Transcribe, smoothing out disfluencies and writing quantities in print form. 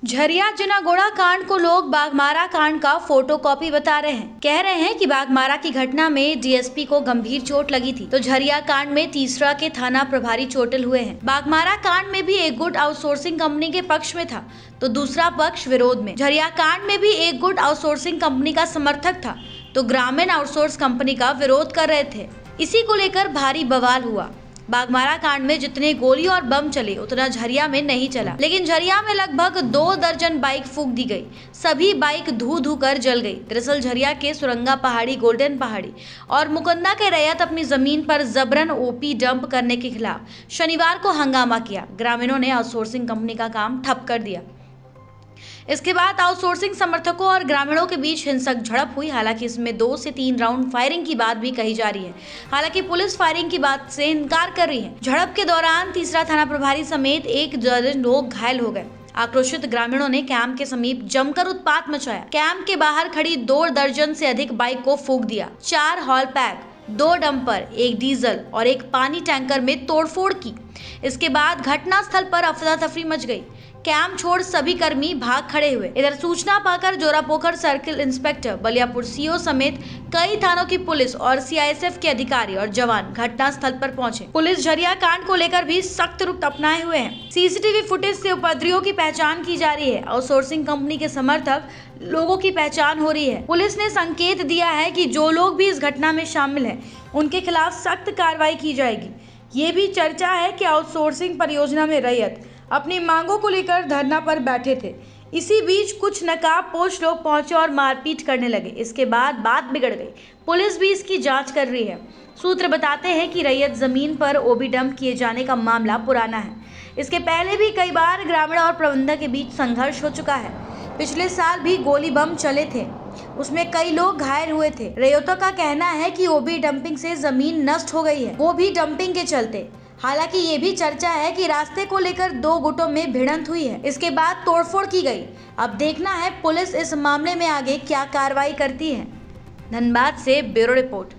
झरिया जिनागोड़ा कांड को लोग बाघमारा कांड का फोटोकॉपी बता रहे हैं। कह रहे हैं कि बाघमारा की घटना में डीएसपी को गंभीर चोट लगी थी, तो झरिया कांड में तीसरा के थाना प्रभारी चोटिल हुए हैं। बाघमारा कांड में भी एक गुट आउटसोर्सिंग कंपनी के पक्ष में था, तो दूसरा पक्ष विरोध में। झरिया कांड में भी एक गुट आउटसोर्सिंग कंपनी का समर्थक था, तो ग्रामीण आउटसोर्स कंपनी का विरोध कर रहे थे। इसी को लेकर भारी बवाल हुआ। बाघमारा कांड में जितने गोली और बम चले उतना झरिया में नहीं चला, लेकिन झरिया में लगभग 2 दर्जन बाइक फूंक दी गई। सभी बाइक धू धू कर जल गई। दरअसल झरिया के सुरंगा पहाड़ी, गोल्डन पहाड़ी और मुकुंदा के रैयत अपनी जमीन पर जबरन ओपी डंप करने के खिलाफ शनिवार को हंगामा किया। ग्रामीणों ने आउटसोर्सिंग कंपनी का काम ठप कर दिया। इसके बाद आउटसोर्सिंग समर्थकों और ग्रामीणों के बीच हिंसक झड़प हुई। हालांकि इसमें 2 से 3 राउंड फायरिंग की बात भी कही जा रही है। हालांकि पुलिस फायरिंग की बात से इनकार कर रही है। झड़प के दौरान तीसरा थाना प्रभारी समेत 1 दर्जन लोग घायल हो गए। आक्रोशित ग्रामीणों ने कैंप के समीप जमकर उत्पात मचाया। कैंप के बाहर खड़ी 2 दर्जन से अधिक बाइक को फूंक दिया। 4 हॉल पैक, 2 डंपर, 1 डीजल और 1 पानी टैंकर में तोड़फोड़ की। इसके बाद घटनास्थल पर अफरा तफरी मच गई। कैंप छोड़ सभी कर्मी भाग खड़े हुए। इधर सूचना पाकर Jorapokhar circle inspector, Baliyapur CO समेत कई थानों की पुलिस और सीआईएसएफ के अधिकारी और जवान घटनास्थल पर पहुंचे। पुलिस झरिया कांड को लेकर भी सख्त रुख अपनाए हुए हैं। सीसीटीवी फुटेज से उपद्रवियों की पहचान की जा रही है। आउटसोर्सिंग कंपनी के समर्थक लोगों की पहचान हो रही है। पुलिस ने संकेत दिया है कि जो लोग भी इस घटना में शामिल हैं, उनके खिलाफ सख्त कार्रवाई की जाएगी। ये भी चर्चा है कि आउटसोर्सिंग परियोजना में रैयत अपनी मांगों को लेकर धरना पर बैठे थे। इसी बीच कुछ नकाबपोश लोग पहुंचे और मारपीट करने लगे। इसके बाद बात बिगड़ गई। पुलिस भी इसकी जांच कर रही है। सूत्र बताते हैं कि रैयत जमीन पर ओबी डंप किए जाने का मामला पुराना है। इसके पहले भी कई बार ग्रामीण और प्रबंधक के बीच संघर्ष हो चुका है। पिछले साल भी गोली बम चले थे, उसमें कई लोग घायल हुए थे। रैयतों का कहना है कि ओबी डंपिंग से जमीन नष्ट हो गई है, वो भी डंपिंग के चलते। हालांकि ये भी चर्चा है कि रास्ते को लेकर 2 गुटों में भिड़ंत हुई है। इसके बाद तोड़फोड़ की गई। अब देखना है पुलिस इस मामले में आगे क्या कार्रवाई करती है। धनबाद से ब्यूरो रिपोर्ट।